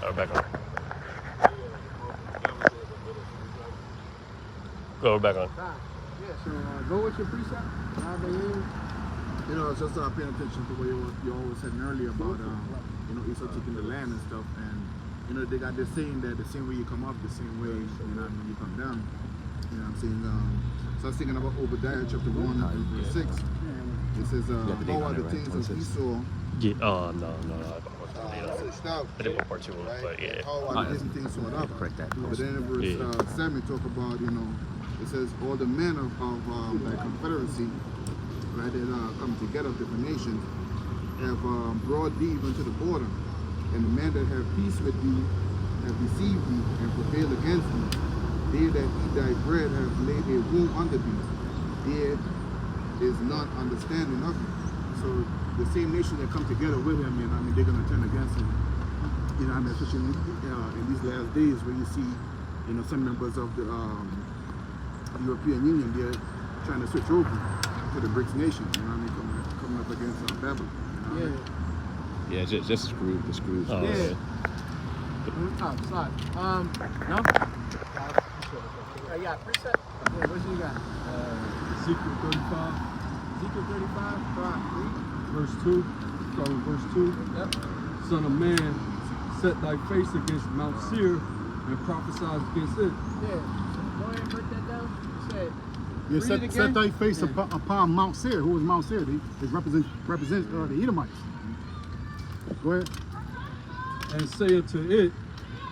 Or back on. Go back on. Yeah, so go with your precept. You know, just paying attention to what you always said earlier about, you know, Esau taking the land and stuff. And, you know, they got this saying that the same way you come up, the same way, you know, when you come down. You know what I'm saying? So I was thinking about Obadiah chapter 1 and verse 6. It says, how are the things of Esau? Yeah, no. Searched out. I didn't put part 2 Right? but yeah. How are the hidden things sorted out? But then in verse 7 talk about, you know, it says all the men of the confederacy, right, that come together, different nations, have brought thee unto the border, and the men that have peace with thee have deceived thee and prevailed against thee. They that eat thy bread have laid a wound under thee. There is none understanding of it. So the same nation that come together with him, you know, I mean, they're going to turn against him. You know, I mean, especially in these last days where you see, you know, some members of the European Union, they're trying to switch over to the BRICS nation. You know, what I mean, coming up against Babylon. You know? Yeah, just screw the screws. Oh, Yeah. Slide. No? Yeah, preset. Yeah, what you got? Ezekiel 35, Ezekiel 35, verse 2. Start with verse 2. Yep. Son of man, set thy face against Mount Seir and prophesy against it. Yeah. So go ahead and break that down. You said, Yeah, set thy face upon Mount Seir. Who is Mount Seir? It represents the Edomites. Go ahead. And say unto it,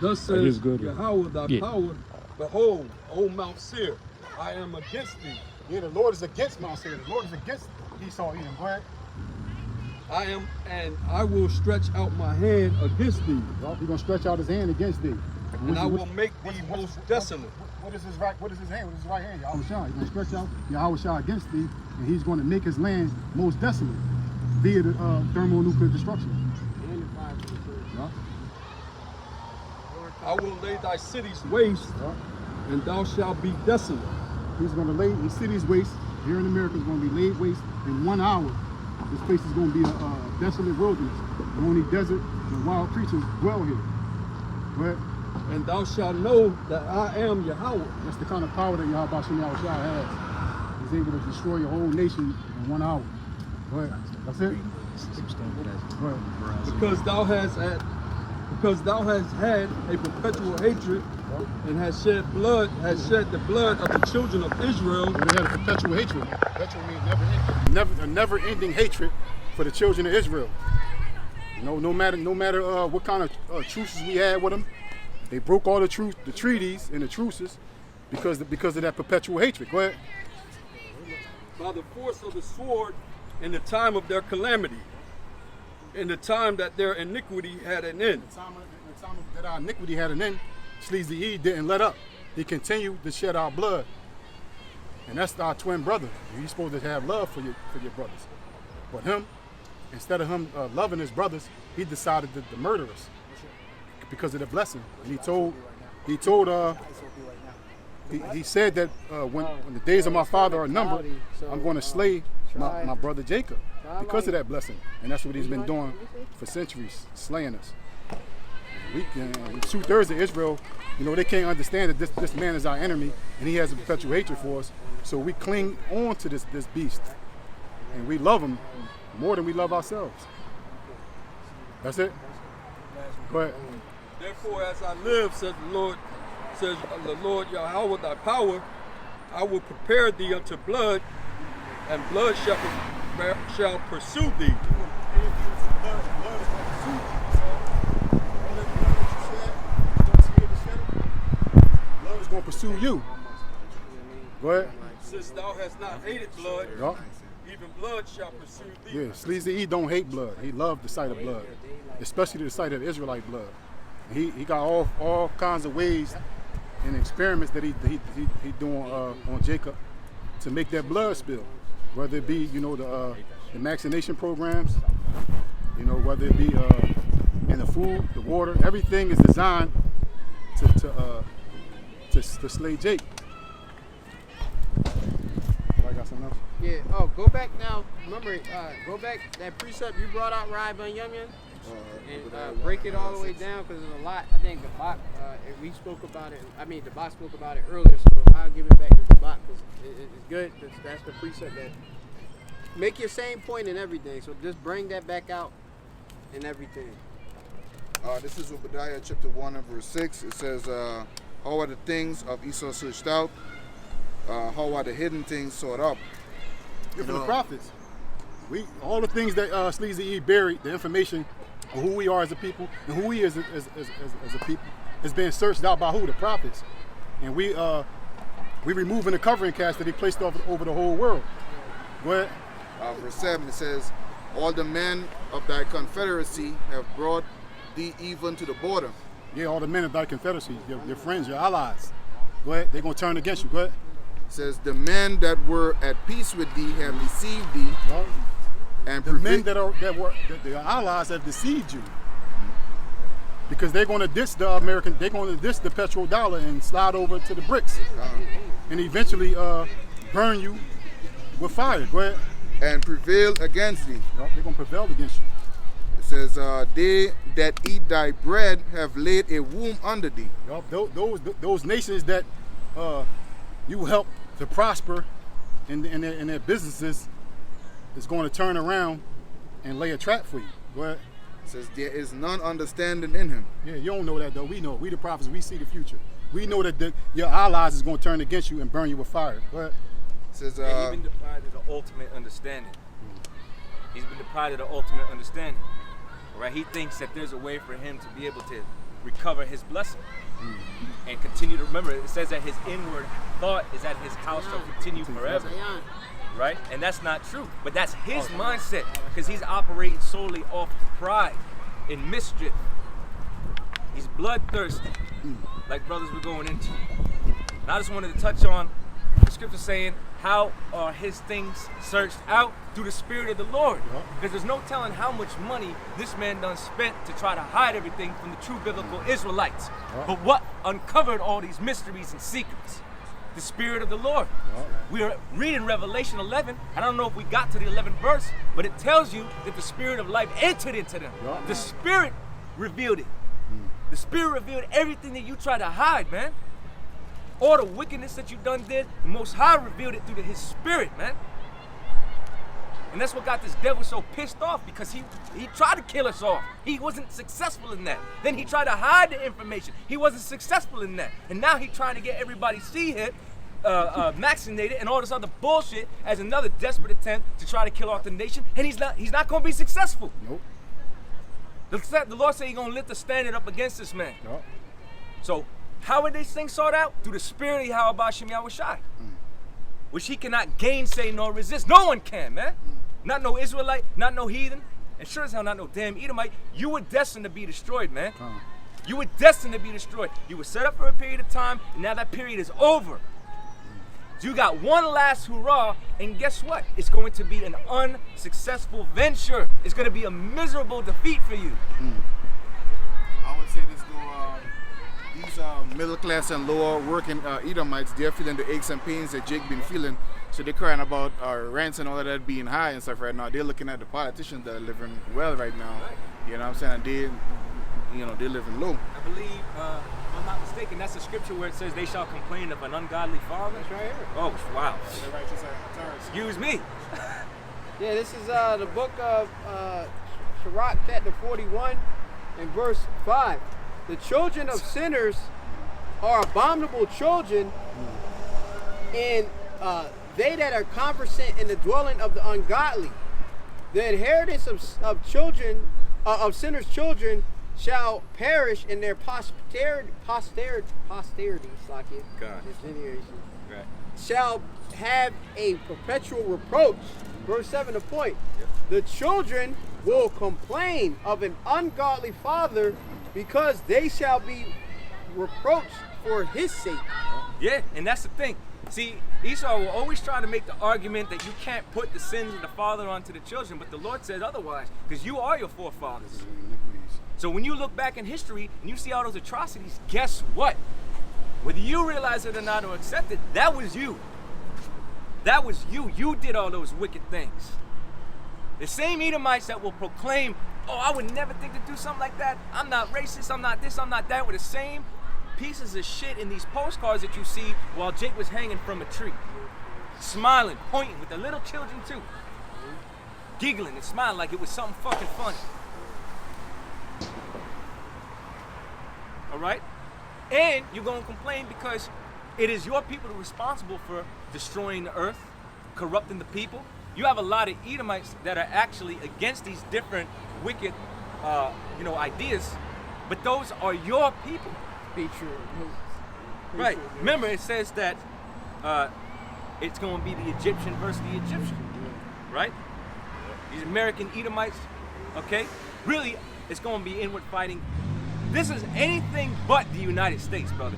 thus says Yahweh thy power, behold, O Mount Seir, I am against thee. Yeah, the Lord is against Mount Seir. The Lord is against Esau, Edom. Go ahead. I am, and I will stretch out my hand against thee. Well, he's going to stretch out his hand against thee. And I will make thee most desolate. What is his hand? What is his right hand? Yahweh Shah. He's going to stretch out Yahweh Shah against thee, and he's going to make his land most desolate via the thermonuclear destruction. I will lay thy cities waste, and thou shalt be desolate. He's going to lay these cities waste. Here in America is going to be laid waste in 1 hour. This place is going to be a desolate wilderness. And only desert and wild creatures dwell here. But and thou shalt know that I am Yahweh. That's the kind of power that Yahweh Shah has. He's able to destroy your whole nation in 1 hour. But that's it. Because thou hast had a perpetual hatred and has shed the blood of the children of Israel. They had a perpetual hatred. Perpetual means a never-ending hatred for the children of Israel. No matter what kind of truces we had with them, they broke all the treaties and the truces because of that perpetual hatred. Go ahead. By the force of the sword in the time of their calamity, in the time that their iniquity had an end. In the time that our iniquity had an end, Sleazy-E didn't let up. He continued to shed our blood. And that's our twin brother. He's supposed to have love for your brothers. But him, instead of him loving his brothers, he decided to murder us because of the blessing. And he said that when the days of my father are numbered, I'm going to slay my brother Jacob because of that blessing. And that's what he's been doing for centuries, slaying us. We 2/3 of Israel, they can't understand that this man is our enemy and he has a perpetual hatred for us. So we cling on to this beast and we love him more than we love ourselves. That's it. Go ahead. Therefore, as I live, says the Lord Yahweh thy power, I will prepare thee unto blood, and blood shall pursue thee. Blood is going to pursue you. Go ahead. Since thou hast not hated blood, even blood shall pursue thee. Yeah, Sleazy-E don't hate blood. He loved the sight of blood, especially the sight of Israelite blood. He got all kinds of ways and experiments that he doing on Jacob to make that blood spill, whether it be the vaccination programs, whether it be in the food, the water, everything is designed to slay Jake. I got something else. Yeah. Oh, go back now. Remember, go back that precept you brought out, Reuben-Behold. And break it all the way down because there's a lot. I think Dabaq, we spoke about it. I mean, Dabaq spoke about it earlier, so I'll give it back to Dabaq because it's good. That's the precept that make your same point in everything. So just bring that back out in everything. This is Obadiah chapter 1 and verse 6. It says, how are the things of Esau searched out? How are the hidden things sought up? From the prophets. All the things that Sleazy buried, the information of who we are as a people and who we is as a people, is being searched out by who? The prophets. And we removing the covering cast that they placed over the whole world. Go ahead. Verse 7, it says, all the men of thy confederacy have brought thee even to the border. Yeah, all the men of thy confederacy, your friends, your allies. Go ahead. They're going to turn against you. Go ahead. It says, the men that were at peace with thee have deceived thee. Well, and the men that the allies have deceived you. Because they're going to diss the American, they're going to diss the petrodollar and slide over to the bricks. And eventually burn you with fire. Go ahead. And prevail against thee. Yep, they're going to prevail against you. It says, they that eat thy bread have laid a womb under thee. Yep, those nations that you help to prosper in their businesses is going to turn around and lay a trap for you. Go ahead. It says, there is none understanding in him. Yeah, you don't know that though. We know. We the prophets. We see the future. We know that your allies is going to turn against you and burn you with fire. Go ahead. It says, and he's been deprived of the ultimate understanding. He's been deprived of the ultimate understanding. Right? He thinks that there's a way for him to be able to recover his blessing and continue to remember. It says that his inward thought is that his house shall continue forever. Right? And that's not true. But that's his mindset because he's operating solely off pride and mischief. He's bloodthirsty, like brothers were going into. And I just wanted to touch on the scripture saying, how are his things searched out? Through the Spirit of the Lord. Because there's no telling how much money this man done spent to try to hide everything from the true biblical Israelites. But what uncovered all these mysteries and secrets? The Spirit of the Lord. We are reading Revelation 11. I don't know if we got to the 11th verse, but it tells you that the Spirit of life entered into them. The Spirit revealed it. The Spirit revealed everything that you try to hide, man. All the wickedness that you done did, the Most High revealed it through his Spirit, man. And that's what got this devil so pissed off, because he tried to kill us off. He wasn't successful in that. Then he tried to hide the information. He wasn't successful in that. And now he's trying to get everybody see it, vaccinated, and all this other bullshit as another desperate attempt to try to kill off the nation. And he's not going to be successful. Nope. The Lord said he's going to lift the standard up against this man. Yep. So how are these things sought out? Through the Spirit of Yakalba Page, which he cannot gainsay nor resist. No one can, man. Not no Israelite, not no heathen, and sure as hell not no damn Edomite. You were destined to be destroyed, man. You were destined to be destroyed. You were set up for a period of time, and now that period is over. So you got one last hurrah, and guess what? It's going to be an unsuccessful venture. It's going to be a miserable defeat for you. I would say this though, these middle class and lower working Edomites, they're feeling the aches and pains that Jake been feeling. So they're crying about rents and all of that being high and stuff right now. They're looking at the politicians that are living well right now. You know what I'm saying? And they're living low. I believe, if I'm not mistaken, that's the scripture where it says they shall complain of an ungodly father. That's right here. Oh, wow. Excuse me. Yeah, this is the book of Sirach, chapter 41, and verse 5. The children of sinners are abominable children, and they that are conversant in the dwelling of the ungodly. The inheritance of children of sinners' children shall perish in their posterity, generation, right, shall have a perpetual reproach. Verse 7, the point. The children will complain of an ungodly father, because they shall be reproached for his sake. Yeah, and that's the thing. See, Esau will always try to make the argument that you can't put the sins of the father onto the children, but the Lord said otherwise, because you are your forefathers. So when you look back in history and you see all those atrocities, guess what? Whether you realize it or not or accept it, that was you. That was you. You did all those wicked things. The same Edomites that will proclaim Oh, I would never think to do something like that. I'm not racist, I'm not this, I'm not that, with the same pieces of shit in these postcards that you see while Jake was hanging from a tree. Smiling, pointing with the little children too. Giggling and smiling like it was something fucking funny. All right? And you're gonna complain because it is your people that are responsible for destroying the earth, corrupting the people. You have a lot of Edomites that are actually against these different wicked, ideas, but those are your people. Right. Remember, it says that it's going to be the Egyptian versus the Egyptian, right? These American Edomites, okay? Really, it's going to be inward fighting. This is anything but the United States, brother.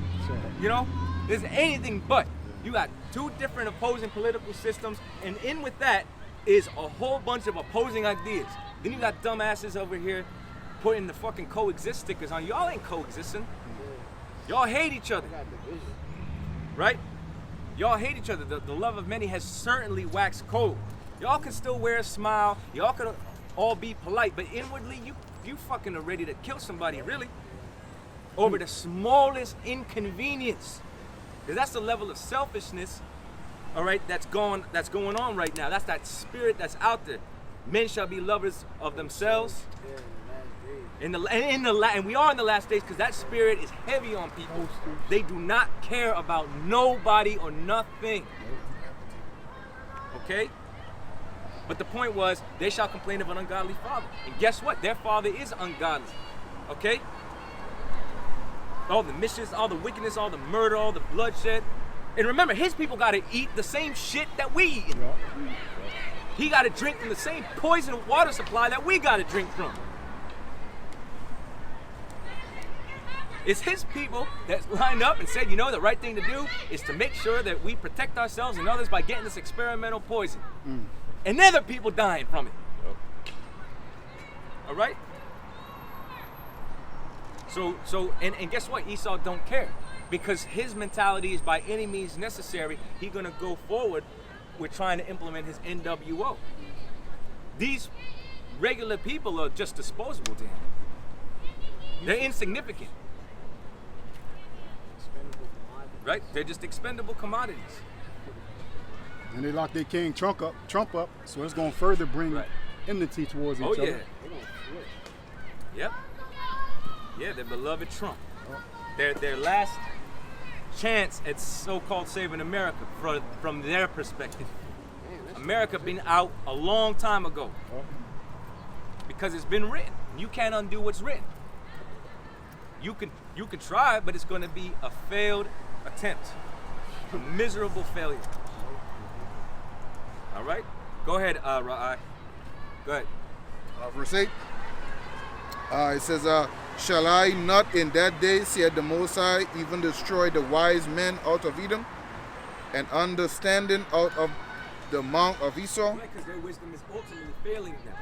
You know, this is anything but. You got two different opposing political systems, and in with that is a whole bunch of opposing ideas. Then you got dumbasses over here putting the fucking coexist stickers on. Y'all ain't coexisting. Y'all hate each other, right? Y'all hate each other. The love of many has certainly waxed cold. Y'all can still wear a smile. Y'all can all be polite, but inwardly, you fucking are ready to kill somebody, really, over the smallest inconvenience. Because that's the level of selfishness, all right, that's going on right now. That's that spirit that's out there. Men shall be lovers of themselves. And we are in the last days because that spirit is heavy on people. They do not care about nobody or nothing. Okay? But the point was, they shall complain of an ungodly father. And guess what? Their father is ungodly. Okay? All the mischief, all the wickedness, all the murder, all the bloodshed. And remember, his people got to eat the same shit that we eat. He got to drink from the same poison water supply that we got to drink from. It's his people that lined up and said, you know, the right thing to do is to make sure that we protect ourselves and others by getting this experimental poison. And they're the people dying from it. All right? So guess what? Esau don't care, because his mentality is by any means necessary, he's gonna go forward with trying to implement his NWO. These regular people are just disposable to him. They're insignificant. Right? They're just expendable commodities. And they locked their king Trump up, so it's going to further bring enmity towards each other. Oh yeah. Yep. Yeah, their beloved Trump. Their last chance at so-called saving America from their perspective. America been out a long time ago. Because it's been written. You can't undo what's written. You can try, but it's going to be a failed attempt. A miserable failure. All right? Go ahead, Ra'ai. Go ahead. Verse 8. It says, shall I not in that day, said the Most High, even destroy the wise men out of Edom, and understanding out of the mount of Esau? Right, because their wisdom is ultimately failing them.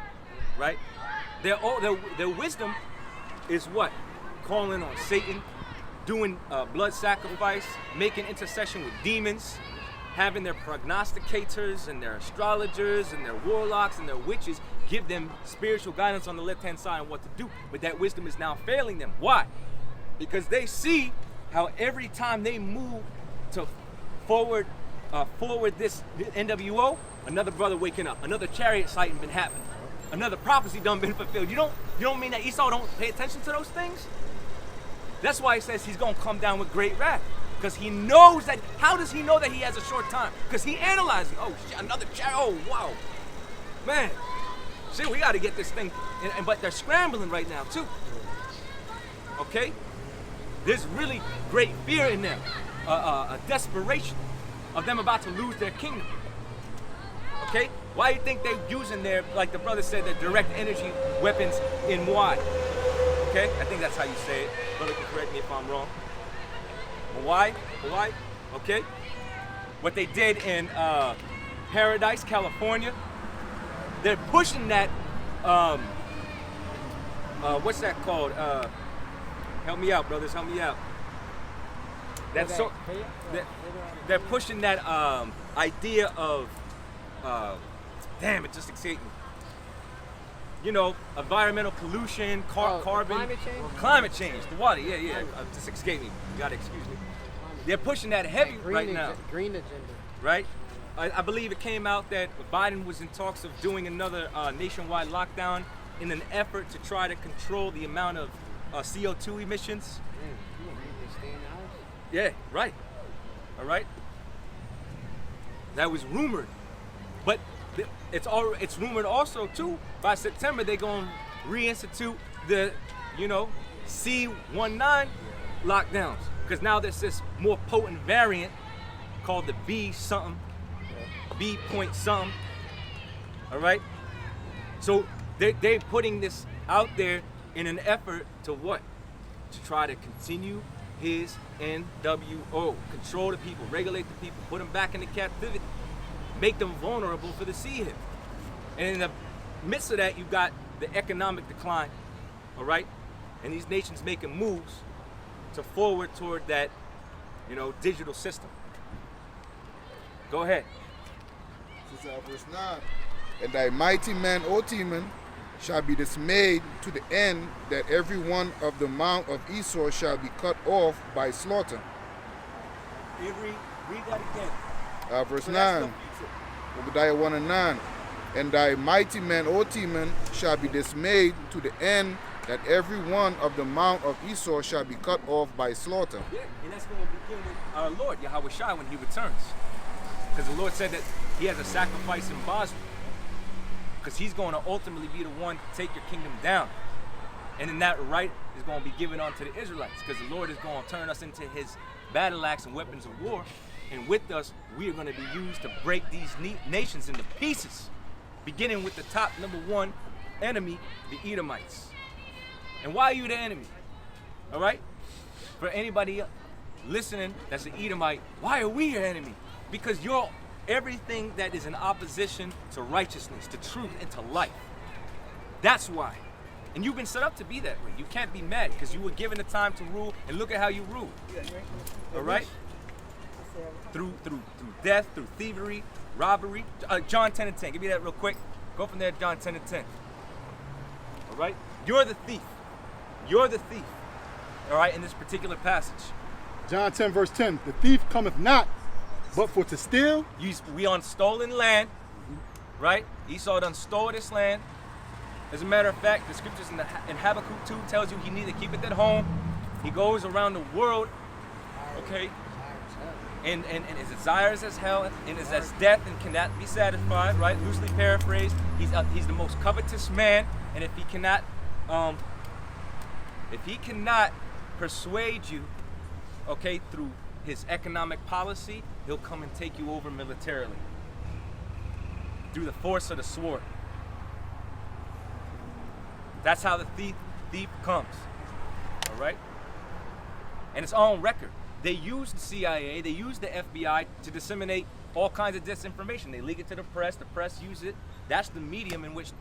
Right? Their wisdom is what? Calling on Satan, doing blood sacrifice, making intercession with demons, having their prognosticators and their astrologers and their warlocks and their witches give them spiritual guidance on the left-hand side on what to do. But that wisdom is now failing them. Why? Because they see how every time they move to forward this NWO, another brother waking up, another chariot sighting been happening, another prophecy done been fulfilled. You don't mean that Esau don't pay attention to those things? That's why he says he's going to come down with great wrath. Because he knows that. How does he know that he has a short time? Because he analyzes. Oh, shit, another chariot. Oh, wow. Man. Shit, we got to get this thing. But they're scrambling right now, too. Okay? There's really great fear in them. A desperation of them about to lose their kingdom. Okay? Why do you think they're using their, like the brother said, their direct energy weapons in why? Okay? I think that's how you say it. Brother can correct me if I'm wrong. Hawaii? Okay? What they did in Paradise, California, they're pushing that, what's that called? Help me out, brothers, help me out. They're pushing that idea of, damn, it just escaped me. you know, environmental pollution, carbon, climate change, the water. Yeah. Just escape me. You gotta excuse me. They're pushing that heavy right now. Green agenda. Right? I believe it came out that Biden was in talks of doing another nationwide lockdown in an effort to try to control the amount of CO2 emissions. Yeah, right. All right. That was rumored, but it's rumored also too. By September, they're going to reinstitute the, C19 lockdowns, because now there's this more potent variant called the B point something. All right. So they're putting this out there in an effort to what? To try to continue his NWO, control the people, regulate the people, put them back into captivity, make them vulnerable for the sea hit. And in the midst of that, you've got the economic decline, all right? And these nations making moves to forward toward that, digital system. Go ahead. This is verse 9. And thy mighty men, O Teman, shall be dismayed to the end that every one of the mount of Esau shall be cut off by slaughter. Read that again. Verse 9. Obadiah 1 and 9. And thy mighty men, O Teman, shall be dismayed to the end that every one of the mount of Esau shall be cut off by slaughter. Yeah, and that's going to begin with our Lord, Yahweh Shai, when he returns. Because the Lord said that he has a sacrifice in Basra. Because he's going to ultimately be the one to take your kingdom down. And then that right is going to be given unto the Israelites, because the Lord is going to turn us into his battle axe and weapons of war. And with us, we are going to be used to break these nations into pieces, beginning with the top number one enemy, the Edomites. And why are you the enemy? All right? For anybody listening that's an Edomite, why are we your enemy? Because you're everything that is in opposition to righteousness, to truth, and to life. That's why. And you've been set up to be that way. You can't be mad because you were given the time to rule, and look at how you rule. All right? Through death, through thievery, robbery. John 10 and 10. Give me that real quick. Go from there, John 10 and 10. All right? You're the thief. You're the thief. All right? In this particular passage. John 10 verse 10. The thief cometh not but for to steal. We on stolen land, right? Esau done stole this land. As a matter of fact, the scriptures in Habakkuk 2 tells you he needs to keep it at home. He goes around the world, okay? And his desires as hell, and is as death, and cannot be satisfied, right? Loosely paraphrased, he's the most covetous man, and if he cannot persuade you, okay, through his economic policy, he'll come and take you over militarily through the force of the sword. That's how the thief comes. All right? And it's on record. They use the CIA, they use the FBI to disseminate all kinds of disinformation. They leak it to the press uses it. That's the medium in which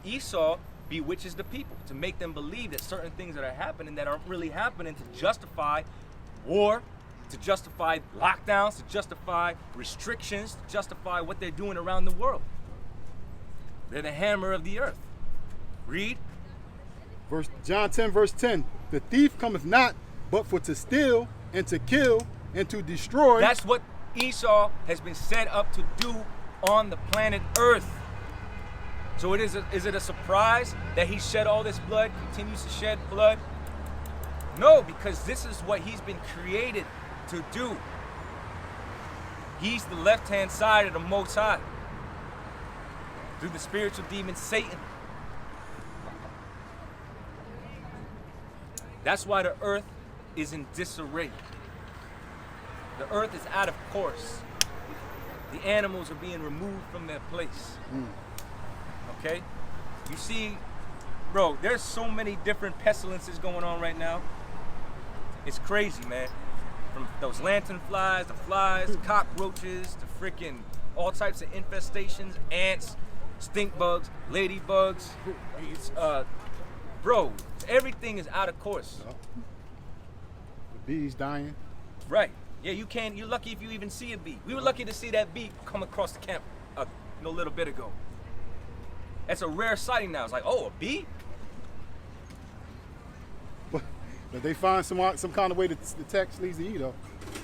Esau bewitches the people, to make them believe that certain things that are happening that aren't really happening, to justify war, to justify lockdowns, to justify restrictions, to justify what they're doing around the world. They're the hammer of the earth. Read. John 10 verse 10. The thief cometh not but for to steal and to kill and to destroy. That's what Esau has been set up to do on the planet Earth. So is it a surprise that he shed all this blood, continues to shed blood? No, because this is what he's been created to do. He's the left-hand side of the Most High through the spiritual demon Satan. That's why the earth is in disarray. The earth is out of course. The animals are being removed from their place. Okay? You see, bro, there's so many different pestilences going on right now. It's crazy, man. From those lantern flies, the flies, cockroaches, to freaking all types of infestations, ants, stink bugs, ladybugs. Bro, everything is out of course. The bees dying. Right. Yeah, you're lucky if you even see a bee. We were lucky to see that bee come across the camp a little bit ago. That's a rare sighting now. It's like, oh, a bee? But they find some kind of way to attack Sleazy E, though.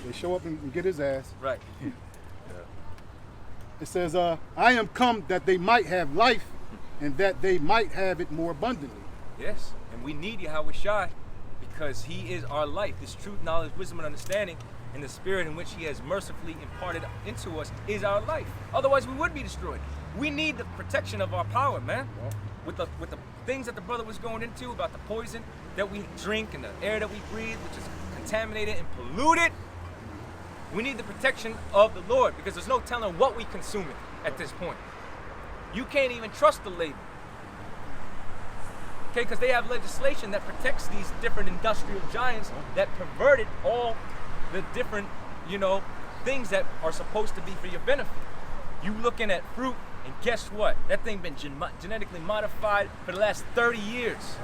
They show up and get his ass. Right. It says, I am come that they might have life and that they might have it more abundantly. Yes, and we need Yahweh Shai because he is our life. This truth, knowledge, wisdom, and understanding, and the spirit in which he has mercifully imparted into us is our life. Otherwise, we would be destroyed. We need the protection of our power, man. With the things that the brother was going into about the poison that we drink and the air that we breathe, which is contaminated and polluted. We need the protection of the Lord because there's no telling what we consuming at this point. You can't even trust the label. Okay, because they have legislation that protects these different industrial giants that perverted all the different, things that are supposed to be for your benefit. You looking at fruit, and guess what? That thing been genetically modified for the last 30 years.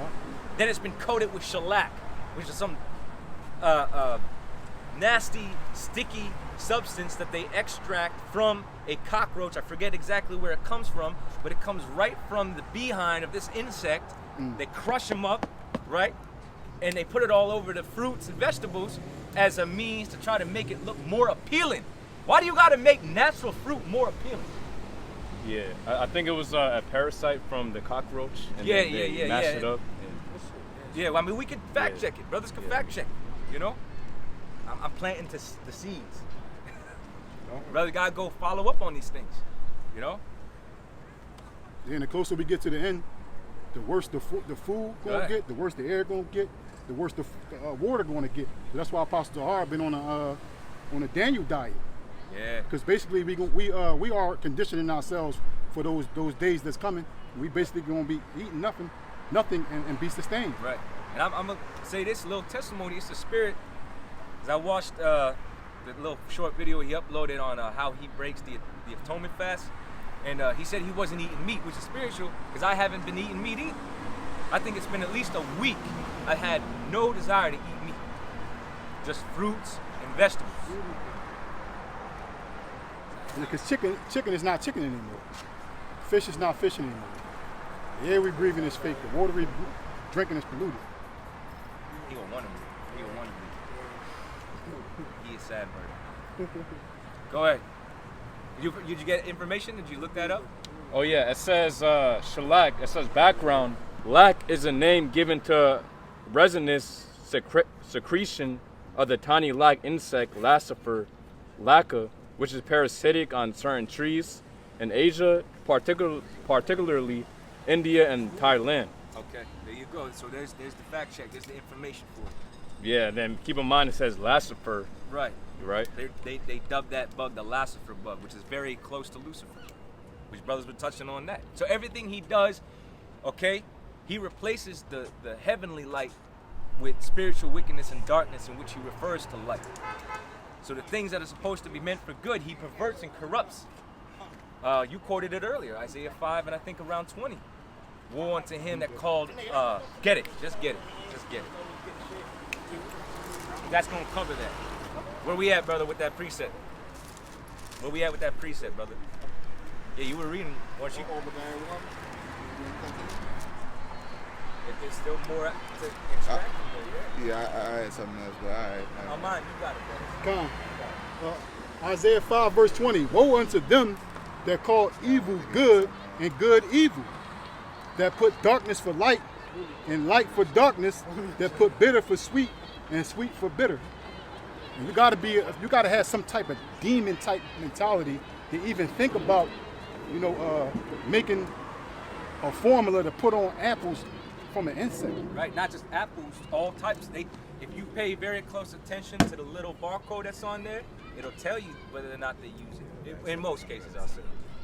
Then it's been coated with shellac, which is some nasty, sticky substance that they extract from a cockroach. I forget exactly where it comes from, but it comes right from the behind of this insect. They crush them up, right? And they put it all over the fruits and vegetables as a means to try to make it look more appealing. Why do you gotta make natural fruit more appealing? Yeah, I think it was a parasite from the cockroach. And they mashed it up. Yeah, well, I mean, we can fact check it. Brothers can fact check it, I'm planting the seeds. Brother gotta go follow up on these things, And the closer we get to the end, the worse the food gonna get, the worse the air gonna get, the worse the water gonna get. So that's why Apostle Zahar been on a Daniel diet. Yeah. Because basically we are conditioning ourselves for those days that's coming. We basically gonna be eating nothing and be sustained. Right. And I'm gonna say this little testimony. It's the spirit. As I watched the little short video he uploaded on how he breaks the atonement fast, and he said he wasn't eating meat, which is spiritual, because I haven't been eating meat either. I think it's been at least a week. I had no desire to eat meat, just fruits and vegetables. Because chicken is not chicken anymore. Fish is not fish anymore. The air we breathing is fake. The water we drinking is polluted. He don't want to be. He don't want to be. He is sad bird. Go ahead. Did you get information? Did you look that up? Oh yeah, it says shellac. It says background. Lac is a name given to resinous secretion of the tiny lac insect Laccifer lacca, which is parasitic on certain trees in Asia, particularly India and Thailand. Okay, there you go. So there's the fact check. There's the information for it. Yeah, then keep in mind it says Laccifer. Right. Right. They dubbed that bug the Laccifer bug, which is very close to Lucifer, which brothers been touching on that. So everything he does, okay, he replaces the heavenly light with spiritual wickedness and darkness, in which he refers to light. So the things that are supposed to be meant for good, he perverts and corrupts. You quoted it earlier, Isaiah 5, and I think around 20. Woe unto him that called, get it, just get it, just get it. That's gonna cover that. Where we at, brother, with that precept? Where we at with that precept, brother? Yeah, you were reading, weren't you? If there's still more to extract from there, Yeah, I had something else, but all right. Oh, mine, you got it, brother. Come. Isaiah 5 verse 20. Woe unto them that call evil good and good evil, that put darkness for light and light for darkness, that put bitter for sweet and sweet for bitter. And you gotta have some type of demon type mentality to even think about, making a formula to put on apples from an insect. Right, not just apples, all types. If you pay very close attention to the little barcode that's on there, it'll tell you whether or not they use it. In most cases, I'll say.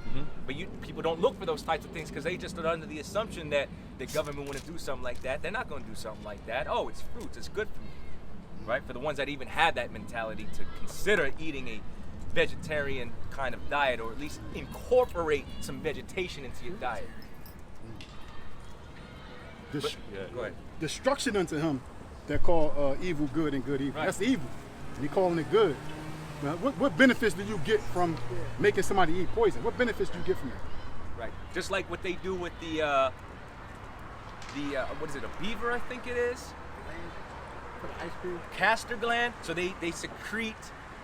Mm-hmm. But people don't look for those types of things because they just are under the assumption that the government want to do something like that. They're not going to do something like that. Oh, it's fruits, it's good for me. Right? For the ones that even have that mentality to consider eating a vegetarian kind of diet, or at least incorporate some vegetation into your diet. Go ahead. Destruction unto him that call evil good and good evil. Right. That's evil. And he calling it good. Now, what benefits do you get from making somebody eat poison? What benefits do you get from that? Right. Just like what they do with the what is it, a beaver, I think it is? For the ice cream. Castor gland. So they secrete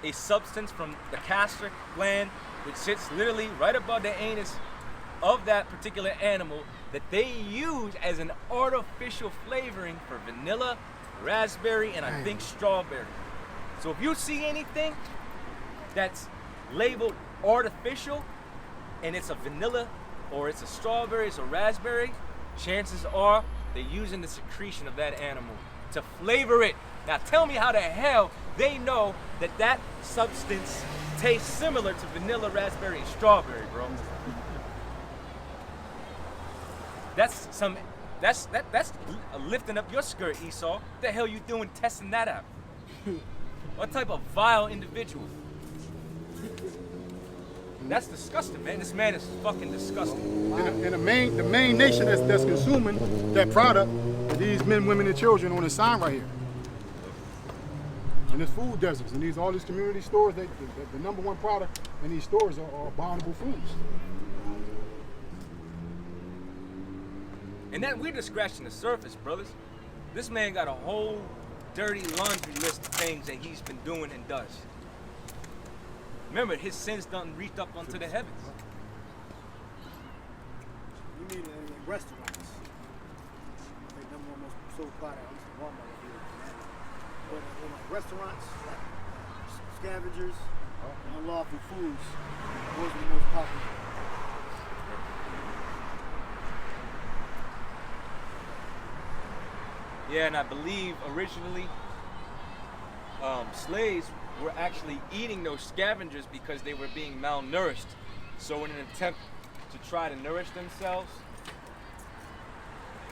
a substance from the castor gland, which sits literally right above the anus of that particular animal, that they use as an artificial flavoring for vanilla, raspberry, and I think strawberry. So if you see anything that's labeled artificial and it's a vanilla or it's a strawberry, it's a raspberry, chances are they're using the secretion of that animal to flavor it. Now tell me how the hell they know that that substance tastes similar to vanilla, raspberry, and strawberry, bro. That's lifting up your skirt, Esau. What the hell you doing testing that out? What type of vile individual? That's disgusting, man. This man is fucking disgusting. And the main nation that's consuming that product are these men, women, and children on the sign right here. And the food deserts, and all these community stores, the number one product in these stores are abominable foods. And that we're just scratching the surface, brothers. This man got a whole dirty laundry list of things that he's been doing and does. Remember, his sins done reached up onto the heavens. You mean in restaurants? They number one most sold product, at least in Walmart here in Atlanta. But in like restaurants, like scavengers, unlawful foods, those are the most popular. Yeah, and I believe originally slaves were actually eating those scavengers because they were being malnourished. So in an attempt to try to nourish themselves,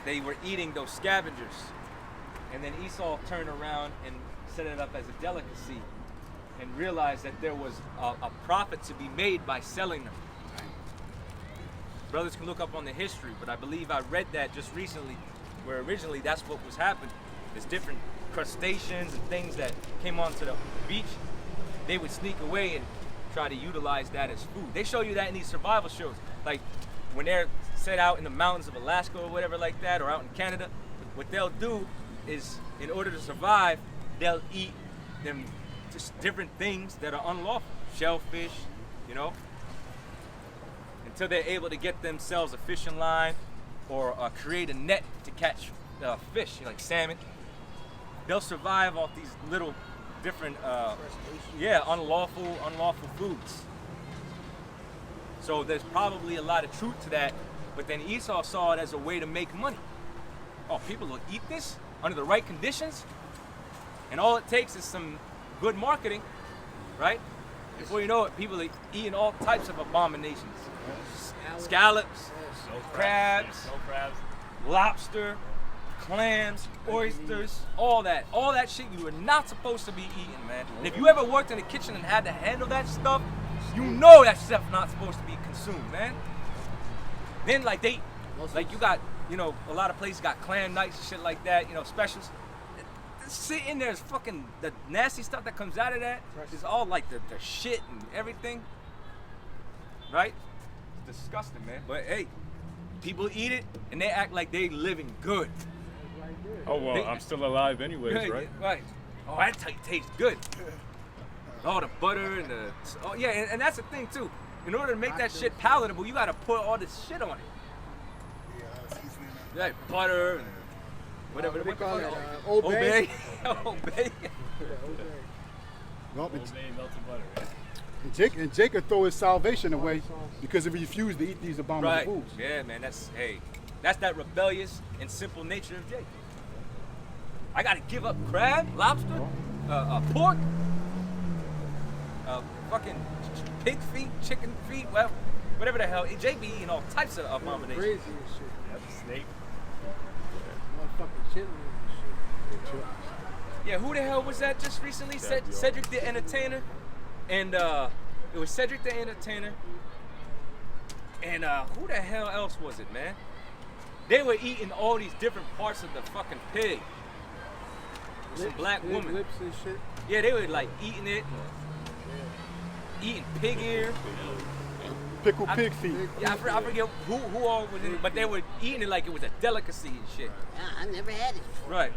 they were eating those scavengers. And then Esau turned around and set it up as a delicacy and realized that there was a profit to be made by selling them. Brothers can look up on the history, but I believe I read that just recently, where originally that's what was happening. There's different crustaceans and things that came onto the beach. They would sneak away and try to utilize that as food. They show you that in these survival shows. Like when they're set out in the mountains of Alaska or whatever like that, or out in Canada, what they'll do is, in order to survive, they'll eat them just different things that are unlawful. Shellfish, you know, until they're able to get themselves a fishing line or create a net to catch fish, like salmon. They'll survive off these little different, unlawful foods. So there's probably a lot of truth to that, but then Esau saw it as a way to make money. Oh, people will eat this under the right conditions, and all it takes is some good marketing, right? Before you know it, people are eating all types of abominations. Scallops, crabs, lobster, clams, oysters, all that shit you are not supposed to be eating, man. And if you ever worked in the kitchen and had to handle that stuff, you know that stuff's not supposed to be consumed, man. Then you got, you know, a lot of places got clam nights and shit like that, you know, specials. Sit in there is fucking, the nasty stuff that comes out of that is all like the shit and everything, right? It's disgusting, man. But hey, people eat it and they act like they living good. Oh well, I'm still alive anyways, good, right? Right. Oh, that tastes good. All the butter and and that's the thing too. In order to make that shit palatable, you gotta put all this shit on it. Like butter and whatever they call it. Old Bay. Old Bay. Well, Old Bay melted butter, right? and Jacob throw his salvation away because he refused to eat these abominable Right. foods. Yeah, man. That's that rebellious and simple nature of Jacob. I gotta give up crab, lobster, pork, fucking pig feet, chicken feet, well, whatever the hell. JB eating all types of abominations. Crazy and shit. Yep, snake. Motherfucking chitlins and shit. Yeah, who the hell was that just recently? Cedric the Entertainer. And it was Cedric the Entertainer. And who the hell else was it, man? They were eating all these different parts of the fucking pig. Some black woman. Lips and shit. Yeah, they were like eating it. Eating pig ear. Pickled pig feet. Yeah, I forget who all was in it, but they were eating it like it was a delicacy and shit. Yeah, I never had it. Right.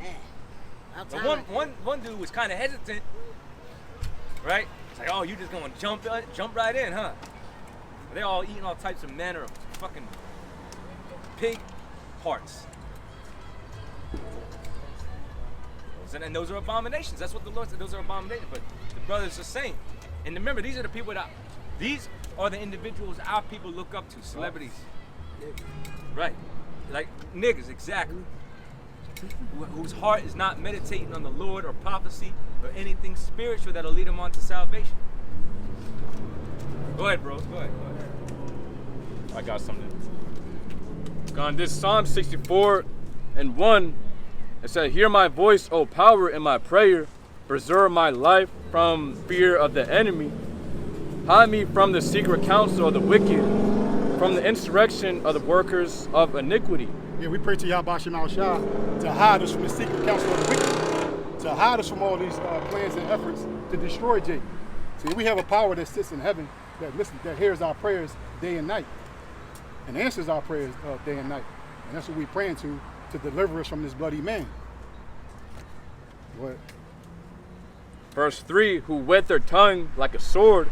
Yeah. But one dude was kind of hesitant, right? It's like, oh, you just gonna jump right in, huh? They're all eating all types of manner of fucking pig parts. And those are abominations. That's what the Lord said. Those are abominations. But the brothers are saying. And remember, these are the people these are the individuals our people look up to, celebrities. Right. Like niggas, exactly. Whose heart is not meditating on the Lord or prophecy or anything spiritual that'll lead them on to salvation. Go ahead, bro. Go ahead. I got something. On this Psalm 64:1, it said, "Hear my voice, O power, in my prayer. Preserve my life from fear of the enemy. Hide me from the secret counsel of the wicked, from the insurrection of the workers of iniquity." Yeah, we pray to Yahweh Shema Shah to hide us from the secret counsel of the wicked, to hide us from all these plans and efforts to destroy Jacob. See, we have a power that sits in heaven that hears our prayers day and night and answers our prayers day and night. And that's what we're praying to deliver us from this bloody man. What? Verse 3, "Who whet their tongue like a sword,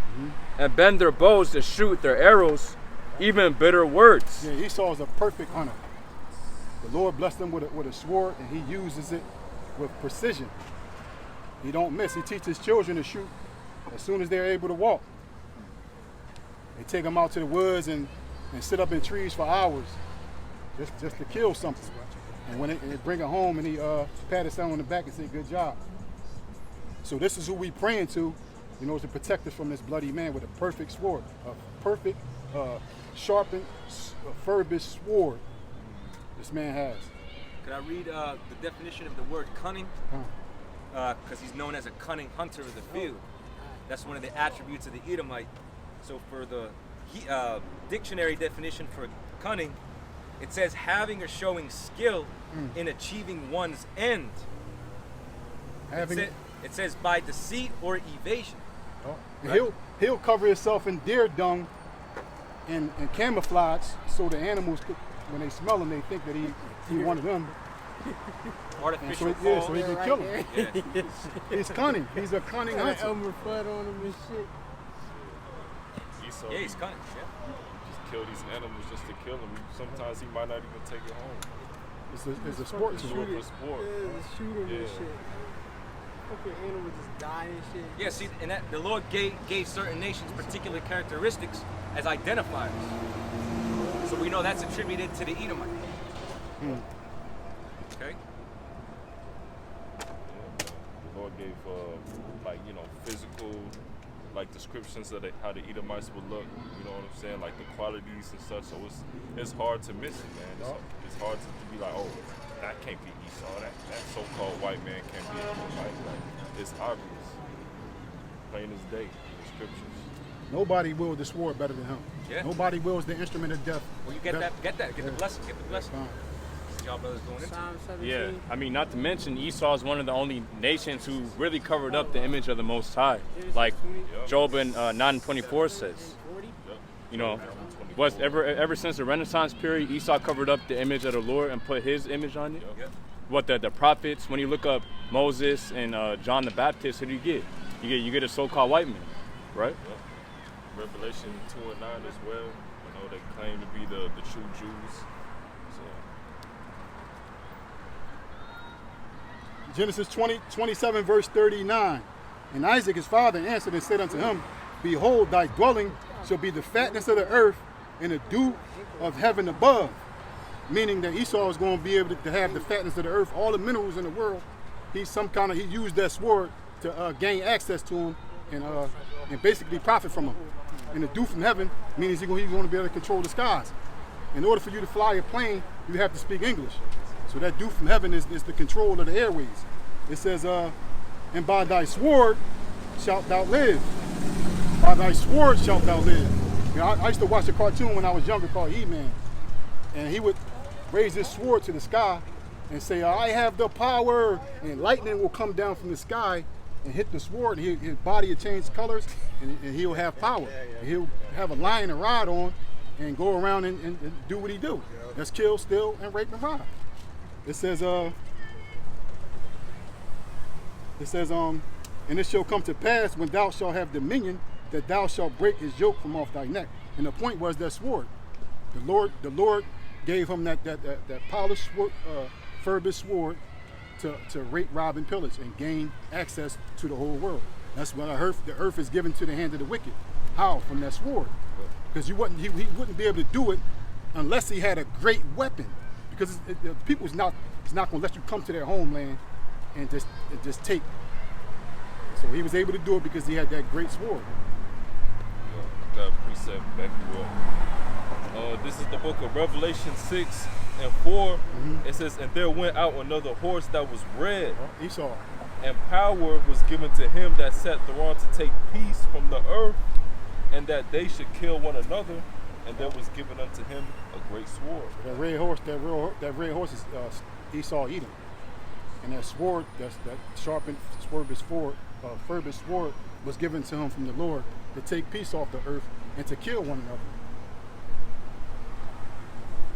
and bend their bows to shoot their arrows, even bitter words." Yeah, Esau is a perfect hunter. The Lord blessed him with a sword, and he uses it with precision. He don't miss. He teaches children to shoot as soon as they're able to walk. They take them out to the woods and sit up in trees for hours just to kill something. And when they bring it home, and he pat his son on the back and say, "Good job." So this is who we praying to, to protect us from this bloody man with a perfect sword, a perfect, sharpened, furbished sword. This man has. Could I read the definition of the word cunning? Because he's known as a cunning hunter of the field. That's one of the attributes of the Edomite. So for the dictionary definition for cunning, it says having or showing skill in achieving one's end. It says by deceit or evasion. Oh. Right? He'll cover himself in deer dung and camouflage, so the animals, when they smell him, they think that he one of them. Artificial so he can kill him. Yeah. He's cunning. He's a cunning hunter. Elmer Fudd on him and shit. Esau, yeah, he's cunning. Yeah. Just kill these animals just to kill them. Sometimes he might not even take it home. It's a sport to do it for sport. Yeah, shoot him and shit. Fucking animals just die and shit. Yeah, see, and that the Lord gave certain nations particular characteristics as identifiers. So we know that's attributed to the Edomite. Okay. The Lord gave physical descriptions of how the Edomites would look. You know what I'm saying? Like the qualities and such. So it's hard to miss it, man. It's hard to be like, oh, that can't be Esau. That so-called white man can't be Edomite. It's obvious, plain as day in the scriptures. Nobody wields the sword better than him. Yeah. Nobody wields the instrument of death. Well, you get the blessing. Get the blessing. Y'all brothers doing it. Psalm 17. Yeah, I mean, not to mention Esau is one of the only nations who really covered up the image of the Most High, like Job in 9:24 says. Ever since the Renaissance period, Esau covered up the image of the Lord and put his image on it. What the prophets, when you look up Moses and John the Baptist, who do you get? You get a so-called white man, right? Revelation 2:9 as well. They claim to be the true Jews. Genesis 27, verse 39. And Isaac, his father, answered and said unto him, Behold, thy dwelling shall be the fatness of the earth and the dew of heaven above. Meaning that Esau is going to be able to have the fatness of the earth, all the minerals in the world. He used that sword to gain access to them and basically profit from them. And the dew from heaven means he's going to be able to control the skies. In order for you to fly a plane, you have to speak English. So that dew from heaven is the control of the airways. It says, and by thy sword shalt thou live. By thy sword shalt thou live. I used to watch a cartoon when I was younger called He-Man. And he would raise his sword to the sky and say, I have the power. And lightning will come down from the sky and hit the sword, and his body will change colors, and he'll have power. And he'll have a lion and rod on, and go around and do what he do. That's kill, steal, and rape and rob. It says, and it shall come to pass when thou shalt have dominion, that thou shalt break his yoke from off thy neck. And the point was that sword. The Lord gave him that polished sword, furbished sword to rape, rob, and pillage, and gain access to the whole world. That's what the earth is given to the hand of the wicked. How? From that sword. Because he wouldn't be able to do it unless he had a great weapon. Because the people is not going to let you come to their homeland and just take. So he was able to do it because he had that great sword. Got a precept back you up. This is the book of Revelation 6 and 4. It says, and there went out another horse that was red. Esau. And power was given to him that sat thereon to take peace from the earth, and that they should kill one another. And there was given unto him a great sword. That red horse is Esau Edom. And that sword, that sharpened, furbished sword, was given to him from the Lord to take peace off the earth and to kill one another.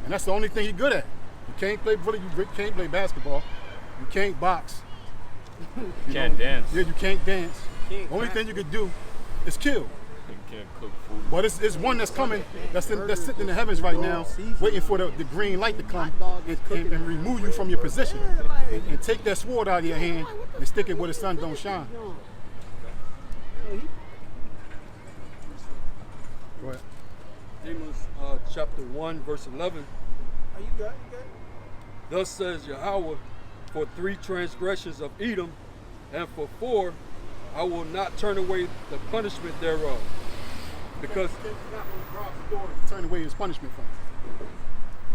And that's the only thing he's good at. You can't play basketball. You can't box. You can't dance. Yeah, you can't dance. The only thing you could do is kill. You can't cook food. But it's one that's coming, that's sitting in the heavens right now, waiting for the green light to come and remove you from your position. And take that sword out of your hand and stick it where the sun don't shine. Go ahead. Amos chapter 1, verse 11. Are you good? Thus says Yahweh, for 3 transgressions of Edom, and for 4, I will not turn away the punishment thereof. Because turn away his punishment from you.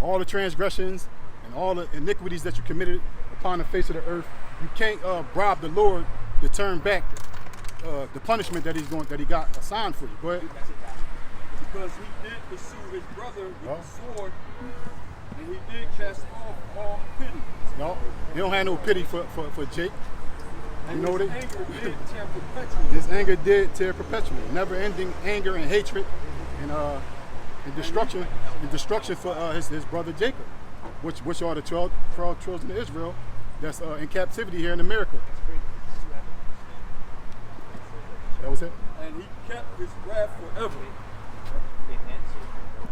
All the transgressions and all the iniquities that you committed upon the face of the earth, you can't bribe the Lord to turn back the punishment that he got assigned for you. Go ahead. Because he did pursue his brother with the sword, and he did cast off all pity. No, he don't have no pity for Jake. And you know his what anger did tear perpetually. His anger did tear perpetually. Never-ending anger and hatred and destruction for his brother Jacob, which are the 12 children of Israel that's in captivity here in America. That was it? And he kept his wrath forever.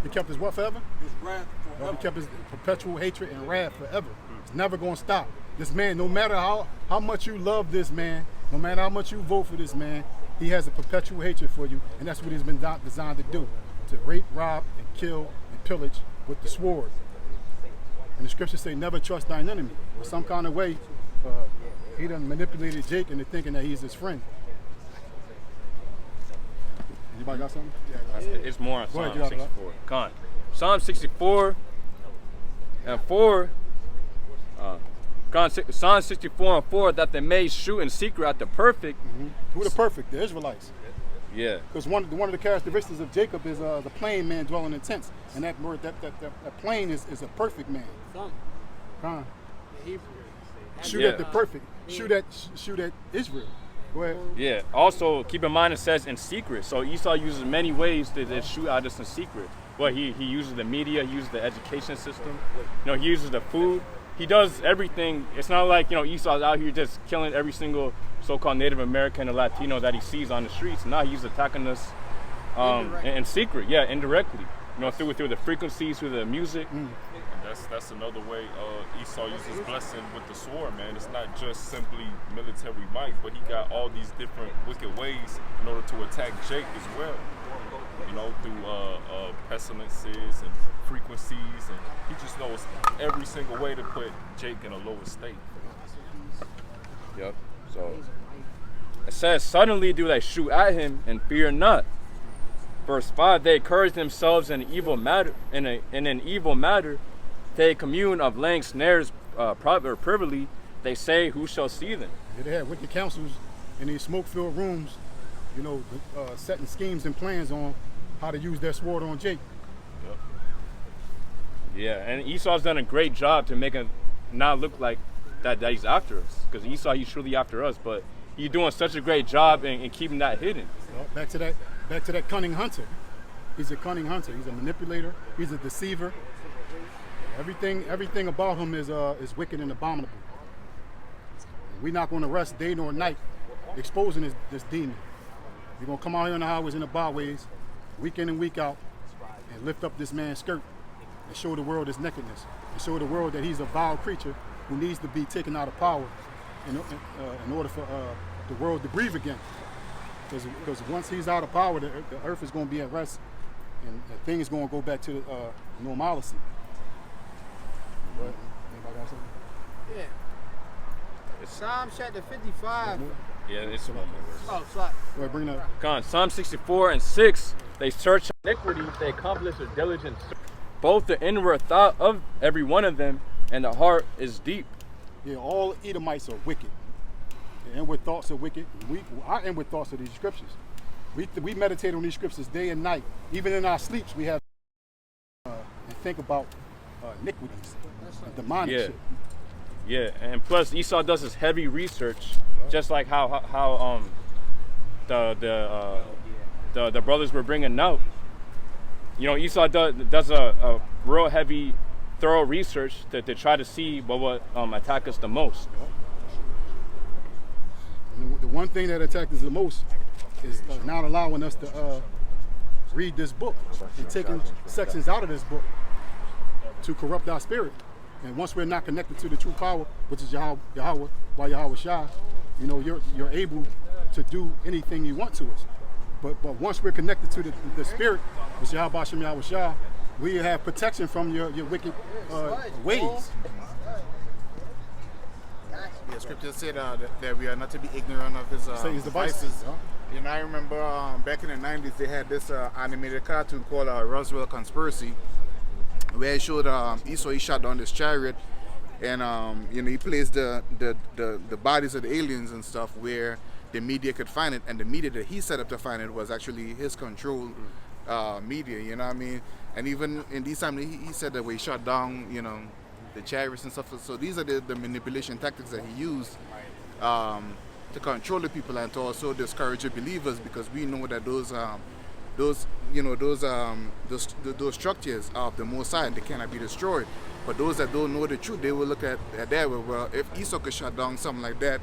He kept his what forever? His wrath forever. He kept his perpetual hatred and wrath forever. It's never going to stop. This man, no matter how much you love this man, no matter how much you vote for this man, he has a perpetual hatred for you, and that's what he's been designed to do, to rape, rob, and kill, and pillage with the sword. And the scriptures say, never trust thine enemy. In some kind of way, he done manipulated Jake into thinking that he's his friend. Anybody got something? It's more on Go ahead, Psalm 64. Con. Psalm 64 and 4. Psalm 64 and 4, that they may shoot in secret at the perfect. Who the perfect? The Israelites. Yeah. Because one of the characteristics of Jacob is the plain man dwelling in tents, and that plain is a perfect man. Con. Shoot at the perfect. Shoot at Israel. Go ahead. Yeah. Also, keep in mind it says in secret. So Esau uses many ways to shoot at us in secret. Well, he uses the media, he uses the education system. He uses the food. He does everything. It's not like, Esau's out here just killing every single so-called Native American or Latino that he sees on the streets. No, he's attacking us in secret. Yeah, indirectly. Through the frequencies, through the music. That's another way Esau uses blessing with the sword, man. It's not just simply military might, but he got all these different wicked ways in order to attack Jake as well. Through pestilences and frequencies, and he just knows every single way to put Jake in a lower state. Yep. So it says, suddenly do they shoot at him and fear not. Verse 5, they encourage themselves in an evil matter. They commune of laying snares privily. They say, who shall see them? Yeah, they have wicked councils in these smoke-filled rooms, setting schemes and plans on how to use their sword on Jake. Yep. Yeah, and Esau's done a great job to make it not look like that he's after us. Because Esau, he's truly after us, but he's doing such a great job in keeping that hidden. Well, back to that cunning hunter. He's a cunning hunter. He's a manipulator. He's a deceiver. Everything about him is wicked and abominable. We're not going to rest day nor night exposing this demon. We're going to come out here on the highways and the byways, week in and week out, and lift up this man's skirt and show the world his nakedness, and show the world that he's a vile creature who needs to be taken out of power in order for the world to breathe again. Because once he's out of power, the earth is going to be at rest, and things going to go back to normalcy. But, anybody got something? Yeah. Psalm chapter 55. Yeah, it's Oh, sorry. Go ahead, bring that up. Con, Psalm 64 and 6, they search iniquity, they accomplish a diligent search. Both the inward thought of every one of them and the heart is deep. Yeah, all Edomites are wicked. The inward thoughts are wicked. Our inward thoughts are these scriptures. We meditate on these scriptures day and night. Even in our sleeps, we have and think about iniquities, demonic shit. Yeah, and plus Esau does this heavy research, just like how the brothers were bringing out. You know, Esau does a real heavy, thorough research to try to see what would attack us the most. And the one thing that attacks us the most is not allowing us to read this book and taking sections out of this book to corrupt our spirit. And once we're not connected to the true power, which is Yahweh, by Yahweh Shah, you know, you're able to do anything you want to us. But once we're connected to the spirit, which is Yahweh Shem Yahweh Shah, we have protection from your wicked ways. The scripture said that we are not to be ignorant of his devices. Yeah. You know, I remember back in the 90s, they had this animated cartoon called Roswell Conspiracy, where it showed Esau, he shot down this chariot, and you know, he placed the bodies of the aliens and stuff where the media could find it, and the media that he set up to find it was actually his controlled media, you know what I mean? And even in these times, he said that we shot down, you know, the chariots and stuff. So these are the manipulation tactics that he used to control the people and to also discourage the believers, because we know that those structures of the Most High, they cannot be destroyed. But those that don't know the truth, they will look at that, well, if Esau could shut down something like that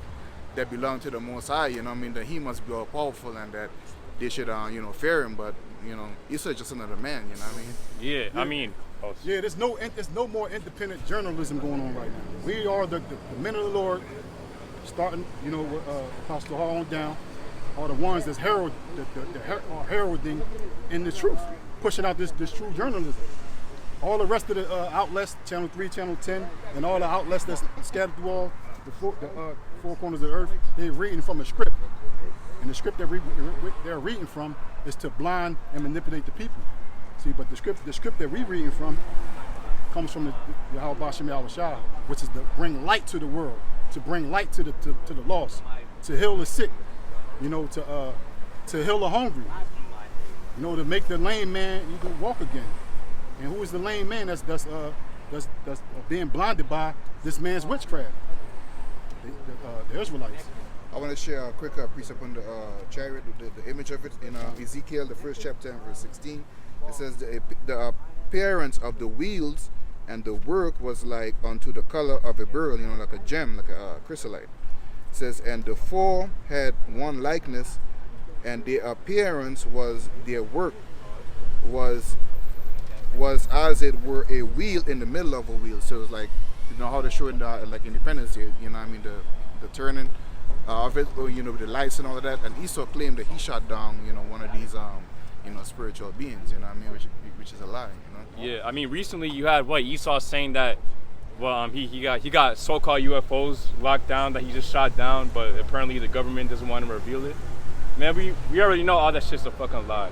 belonged to the Most High, you know what I mean, that he must be all powerful and that they should, you know, fear him. But, you know, Esau is just another man, you know what I mean? Yeah, I mean... Yeah, there's no more independent journalism going on right now. We are the men of the Lord, starting, you know, with Apostle Hall on down, are the ones that's heralding in the truth, pushing out this true journalism. All the rest of the outlets, Channel 3, Channel 10, and all the outlets that's scattered through all the four corners of the earth, they're reading from a script. And the script they're reading from is to blind and manipulate the people. See, but the script that we're reading from comes from the Yahweh Shem Yahweh Shah, which is to bring light to the world, to bring light to the lost, to heal the sick, you know, to heal the hungry, you know, to make the lame man you can walk again. And who is the lame man that's being blinded by this man's witchcraft? The Israelites. I want to share a quick precept on the chariot, the image of it in Ezekiel, the first chapter, and verse 16. It says the appearance of the wheels and the work was like unto the color of a beryl, you know, like a gem, like a chrysolite. It says, and the four had one likeness, and their appearance was, their work was as it were a wheel in the middle of a wheel. So it was like, you know how they show in like Independence Day, you know what I mean, the turning of it, you know, with the lights and all of that. And Esau claimed that he shot down, you know, one of these you know, spiritual beings, you know what I mean, which is a lie, you know. Yeah, I mean, recently you had Esau saying that, well, he got so-called UFOs locked down that he just shot down, but apparently the government doesn't want to reveal it. Man, we already know all that shit's a fucking lie.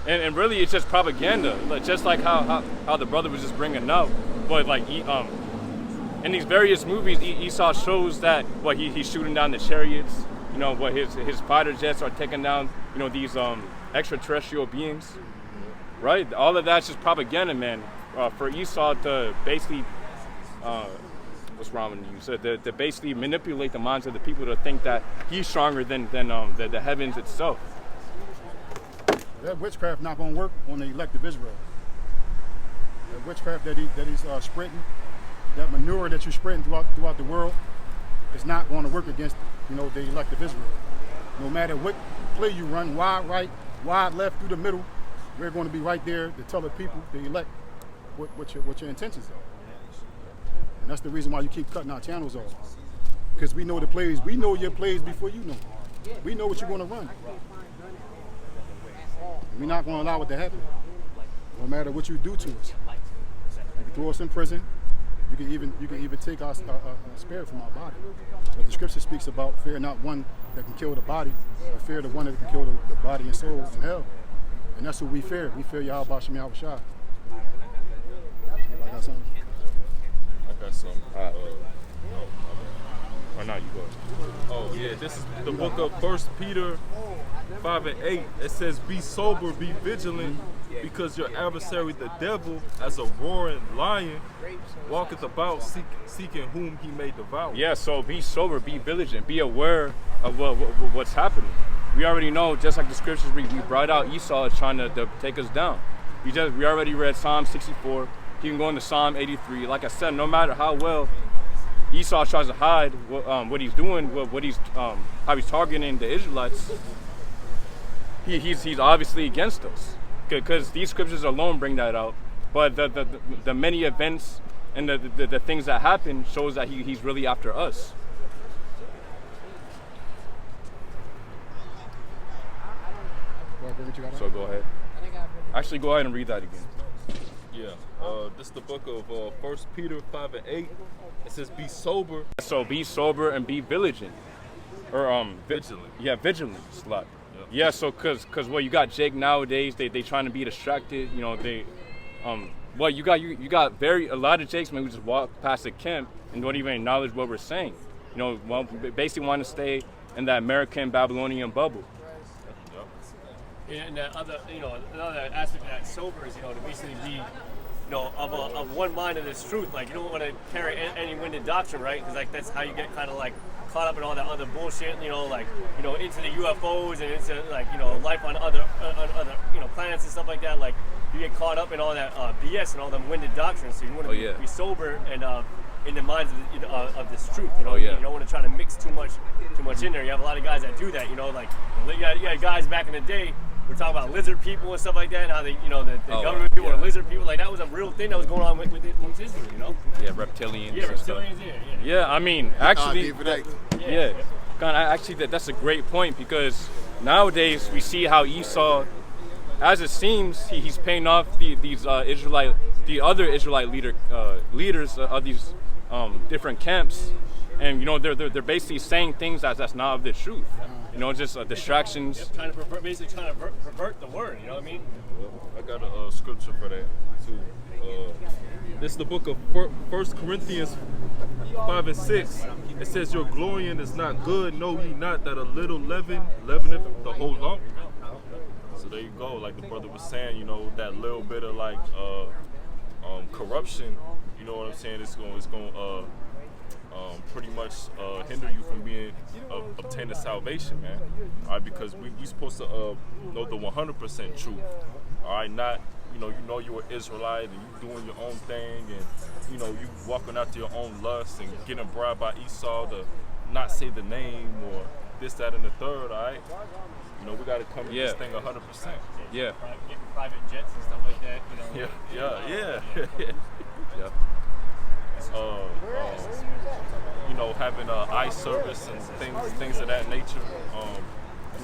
and really, it's just propaganda, just like how the brother was just bringing up. But like, in these various movies, Esau shows that he's shooting down the chariots. You know, his fighter jets are taking down, you know, these extraterrestrial beings, right? All of that's just propaganda, man, for Esau to basically what's wrong with you? So to basically manipulate the minds of the people to think that he's stronger than the heavens itself. That witchcraft not going to work on the elect of Israel. That witchcraft that he's spreading, that manure that you're spreading throughout the world, is not going to work against the elect of Israel. No matter what play you run, wide right, wide left, through the middle, we're going to be right there to tell the people, the elect, what your intentions are. And that's the reason why you keep cutting our channels off. Because we know the plays. We know your plays before you know them. We know what you're going to run. We're not going to allow it to happen. No matter what you do to us. You can throw us in prison. You can even take our spirit from our body. But the scripture speaks about fear not one that can kill the body, but fear the one that can kill the body and soul in hell. And that's what we fear. We fear Yakalba Page. Anybody got something? I got some. Or not, you go. Oh yeah, this is the book of 1 Peter 5 and 8. It says, "Be sober, be vigilant, because your adversary the devil, as a roaring lion, walketh about seeking whom he may devour." Yeah, so be sober, be vigilant, be aware of what's happening. We already know, just like the scriptures we brought out, Esau is trying to take us down. We already read Psalm 64. You can go into Psalm 83. Like I said, no matter how well Esau tries to hide what he's doing, how he's targeting the Israelites, he's obviously against us. Because these scriptures alone bring that out. But the many events and the things that happen shows that he's really after us. So go ahead. Actually, go ahead and read that again. Yeah, this is the book of 1 Peter 5 and 8. It says, "Be sober." So be sober and be vigilant, or vigilant. Yeah, vigilant. Slut. Yeah. So cause you got Jake nowadays. They trying to be distracted. You got a lot of Jakes, man, who just walk past the camp and don't even acknowledge what we're saying. Basically want to stay in that American Babylonian bubble. Yeah, and another aspect of that sober is, to basically be, of one mind of this truth. Like, you don't want to carry any winded doctrine, right? Because, that's how you get kind of, caught up in all that other bullshit, into the UFOs and into, life on other planets and stuff like that. Like, you get caught up in all that BS and all them winded doctrines. So you want to be sober and in the minds of this truth. You don't want to try to mix too much in there. You have a lot of guys that do that. You got guys back in the day. We're talking about lizard people and stuff like that, and how the government people are lizard people. Like, that was a real thing that was going on with Israel, Yeah, reptilians. Yeah, reptilians. Yeah, I mean, actually, actually, that's a great point, because nowadays we see how Esau, as it seems, he's paying off the other Israelite leaders of these different camps, and they're basically saying things that's not of the truth. Just distractions. Yep, trying to pervert the word. You know what I mean? I got a scripture for that too. This is the book of 1 Corinthians 5 and 6. It says, "Your glorying is not good. Know ye not that a little leaven leaveneth the whole lump?" So there you go. Like the brother was saying, that little bit of corruption. You know what I'm saying? It's going pretty much hinder you from obtaining salvation, man. All right, because we supposed to know the 100% truth. All right, not you're an Israelite and you doing your own thing, and you walking after your own lust and getting bribed by Esau to not say the name or this, that, and the third. All right, we got to come to this thing 100%. Yeah. Getting private jets and stuff like that. Yeah. Having eye service and things of that nature.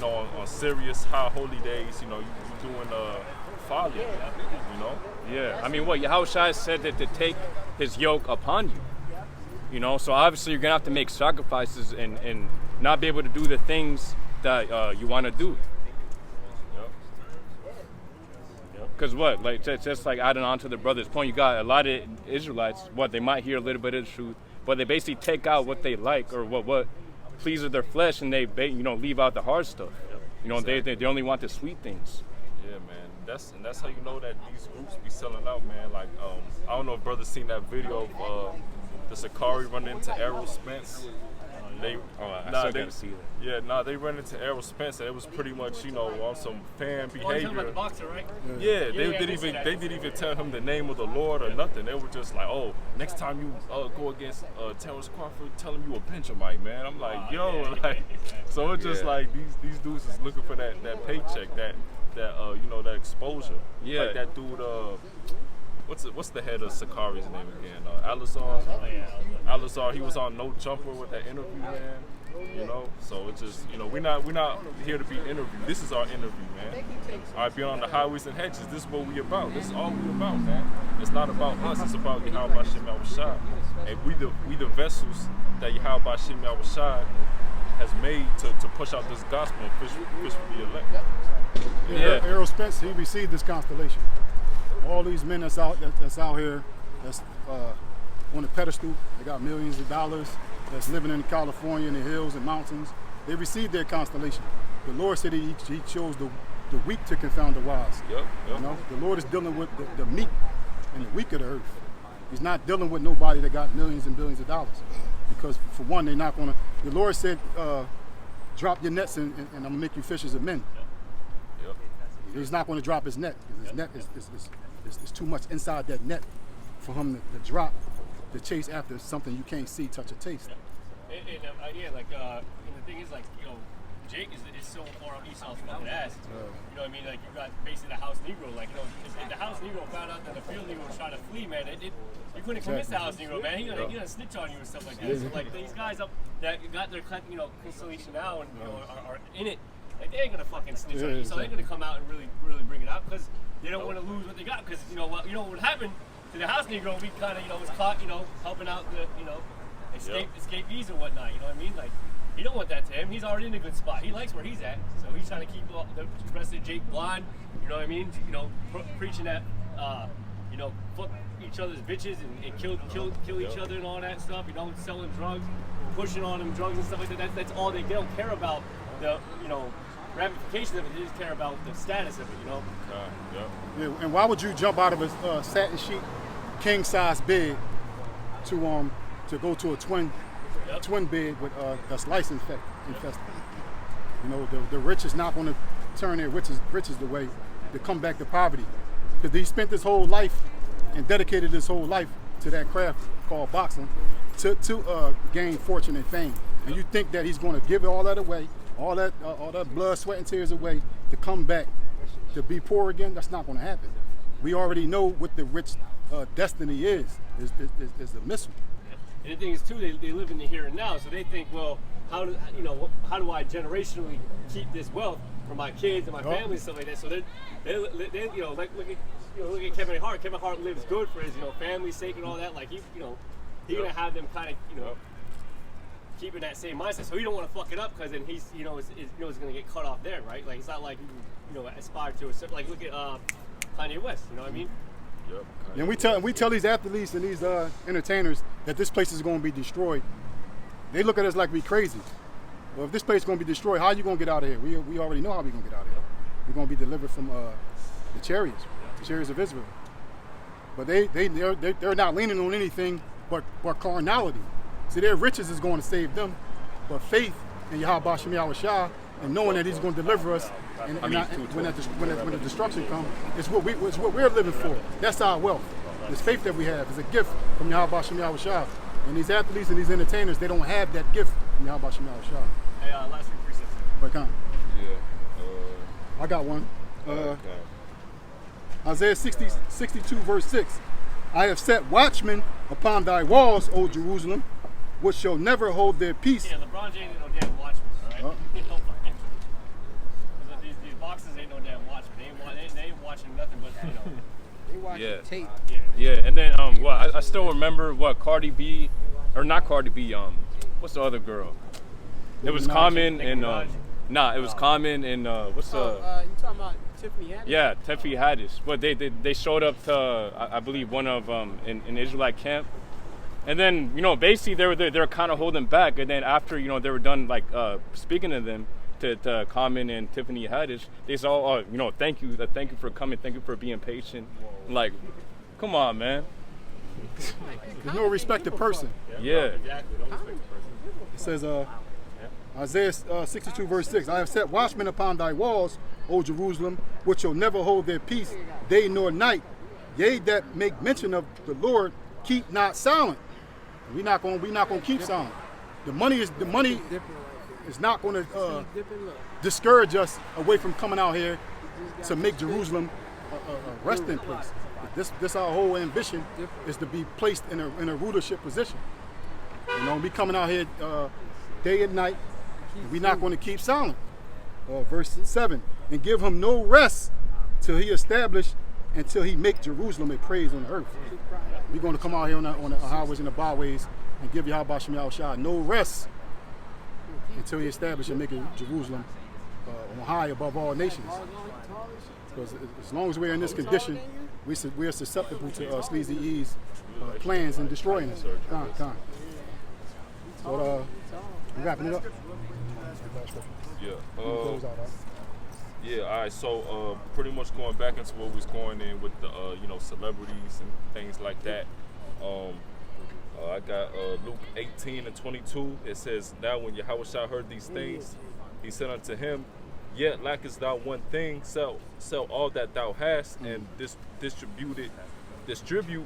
On serious high holy days, you doing folly. Yeah. I mean, Yahushua said that to take his yoke upon you. So obviously you're gonna have to make sacrifices and not be able to do the things that you want to do. Because just like adding on to the brother's point, you got a lot of Israelites, they might hear a little bit of the truth, but they basically take out what they like or what pleases their flesh, and they leave out the hard stuff. Exactly. They only want the sweet things. Yeah, man. That's how you know that these groups be selling out, man. Like, I don't know if brothers seen that video of the Sakari run into Errol Spence. They gotta see that. Yeah, they run into Errol Spence, and it was pretty much, you know, on some fan behavior. You're talking about the boxer, right? Yeah, they didn't even tell him the name of the Lord or nothing. They were just like, oh, next time you go against Terrence Crawford, tell him you a Benjamite, man. I'm like, so it's just like these dudes is looking for that paycheck, that you know, that exposure. Yeah. Like that dude, what's the head of Sakari's name again? Alizar. Alizar. He was on No Jumper with that interview, man. You know, so it's just, you know, we're not here to be interviewed. This is our interview, man. All right, being on the highways and hedges. This is what we about. This is all we about, man. It's not about us. It's about Yahalba Shimei, and we the vessels that Yahalba Shimei has made to push out this gospel and fish for the elect. Yeah. Errol Spence, he received this constellation. All these men that's out here, that's on the pedestal, they got millions of dollars, that's living in California in the hills and mountains. They received their constellation. The Lord said he chose the weak to confound the wise. Yep. You know, the Lord is dealing with the meek and the weak of the earth. He's not dealing with nobody that got millions and billions of dollars. Because for one, they're not gonna, the Lord said, drop your nets and I'm gonna make you fishers of men. Yep. He's not gonna drop his net, because his net is too much inside that net for him to drop, to chase after something you can't see, touch, or taste. And the thing is, like, you know, Jake is so far up Esau's fucking ass. You know what I mean? Like, you got basically the house Negro. Like, you know, if the house Negro found out that the field Negro was trying to flee, man, you couldn't convince the house Negro, man. He gonna snitch on you and stuff like that. So, like, these guys up that got their, you know, constellation now and, you know, are in it, like, they ain't gonna fucking snitch on you. So they're gonna come out and really bring it out, because they don't want to lose what they got. Because, you know what happened to the house Negro, we kind of, you know, was caught, you know, helping out the, you know, escapees and whatnot. You know what I mean? Like, you don't want that to him. He's already in a good spot. He likes where he's at, so he's trying to keep the rest of Jake blind. You know what I mean? You know, preaching that, you know, fuck each other's bitches and kill each other and all that stuff. You know, selling drugs, pushing on them drugs and stuff like that. That's all they don't care about. The, you know, ramifications of it. They just care about the status of it. You know. Yeah. And why would you jump out of a satin sheet, king size bed to go to a twin bed with that's lice infested? You know, the rich is not going to turn their riches away to come back to poverty, because he spent his whole life and dedicated his whole life to that craft called boxing to gain fortune and fame. And you think that he's going to give all that away, all that blood, sweat, and tears away to come back to be poor again? That's not going to happen. We already know what the rich destiny is a missile. And the thing is too, they live in the here and now, so they think, well, how do I generationally keep this wealth for my kids and my family and stuff like that? So they you know, like look at Kevin Hart. Kevin Hart lives good for his, you know, family's sake and all that. Like, he's gonna have them kind of, you know, keeping that same mindset. So he don't want to fuck it up, because then he's, you know, is gonna get cut off there, right? Like, it's not like you know, aspire to a certain, like, look at Kanye West. You know what I mean? Yep. And we tell these athletes and these entertainers that this place is going to be destroyed. They look at us like we crazy. Well, if this place is going to be destroyed, how are you going to get out of here? We already know how we're going to get out of here. We're going to be delivered from the chariots of Israel. But they're not leaning on anything but carnality. See, their riches is going to save them, but faith in Yahalba Shimei and knowing that he's going to deliver us, and when the destruction comes, it's what we're living for. That's our wealth. This faith that we have is a gift from Yahalba Shimei. And these athletes and these entertainers, they don't have that gift from Yahalba Shimei. Hey, last week precepts. But come. Yeah. I got one. Isaiah 62 verse 6. I have set watchmen upon thy walls, O Jerusalem, which shall never hold their peace. Yeah, LeBron James ain't no damn watchman, all right? These boxers ain't no damn watchmen. They ain't watching nothing but, you know. They watching tape. Yeah, and then I still remember what Cardi B, or not Cardi B, what's the other girl? It was Common and it was Common and what's you talking about Tiffany Haddish? Yeah, Tiffany Haddish. But they showed up to I believe one of in Israelite camp, and then, you know, basically they were kind of holding back, and then after, you know, they were done, like, speaking to them, to Common and Tiffany Haddish, they said, oh, you know, thank you for coming, thank you for being patient. I'm like, come on, man. There's no respected person. Yeah. Exactly. Don't respect the person. It says, Isaiah 62 verse 6, I have set watchmen upon thy walls, O Jerusalem, which shall never hold their peace, day nor night. Yea, that make mention of the Lord, keep not silent. We're not gonna keep silent. The money is not going to discourage us away from coming out here to make Jerusalem a resting place. This our whole ambition is to be placed in a rulership position. You know, we coming out here day and night. And we're not going to keep silent. Verse 7, and give him no rest till he establish, until he make Jerusalem a praise on the earth. We're going to come out here on the highways and the byways and give Yahalba Shem Yahushua no rest until he establish and make Jerusalem on high above all nations. Because as long as we're in this condition, we're susceptible to Sleazy E's plans and destroying us. So we wrapping it up. Yeah. Yeah. All right. So pretty much going back into what was going in with the celebrities and things like that. I got Luke 18:22. It says, now when Yahushua heard these things, he said unto him, yet lackest thou one thing, sell all that thou hast, and distribute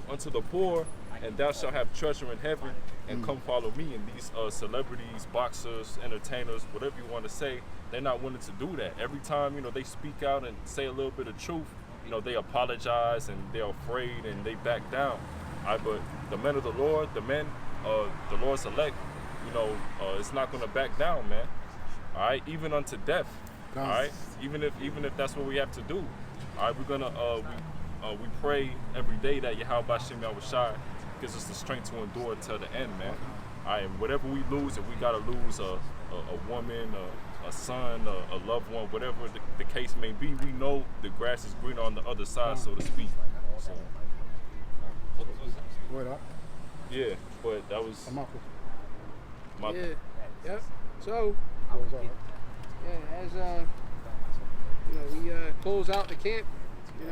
unto the poor, and thou shalt have treasure in heaven, and come follow me. And these celebrities, boxers, entertainers, whatever you want to say, they're not willing to do that. Every time they speak out and say a little bit of truth, they apologize and they're afraid and they back down. All right, but the men of the Lord, the Lord's elect, it's not going to back down, man. All right, even unto death. All right, even if that's what we have to do. All right, we're gonna we pray every day that Yahalba Shem Yahushua gives us the strength to endure till the end, man. All right, and whatever we lose, if we gotta lose a woman, a son, a loved one, whatever the case may be, we know the grass is greener on the other side, so to speak. So, yeah, but that was my Yep. So, as we close out the camp,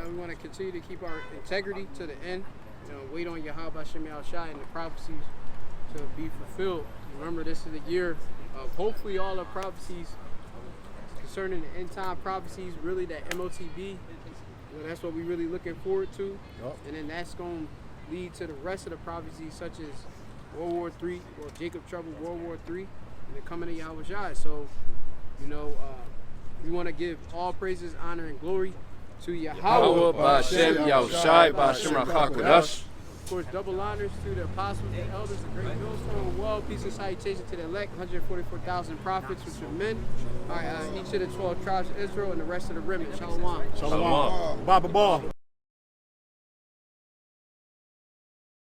we want to continue to keep our integrity to the end. Wait on Yahalba Shem Yahushua and the prophecies to be fulfilled. Remember, this is the year of hopefully all the prophecies concerning the end time prophecies, really that MOTB. That's what we're really looking forward to. Yep. And then that's going to lead to the rest of the prophecies, such as World War III, or Jacob Trouble, World War III, and the coming of Yahushua. So, we want to give all praises, honor, and glory to Yahweh. B'Shem Yahushua, B'Shem Rachak Kodash. Of course, double honors to the apostles and elders, the great millstone of world, peace and salutation to the elect, 144,000 prophets, which are men. All right, each of the 12 tribes of Israel and the rest of the remnant. Shalom. Shalom. Baba Ball.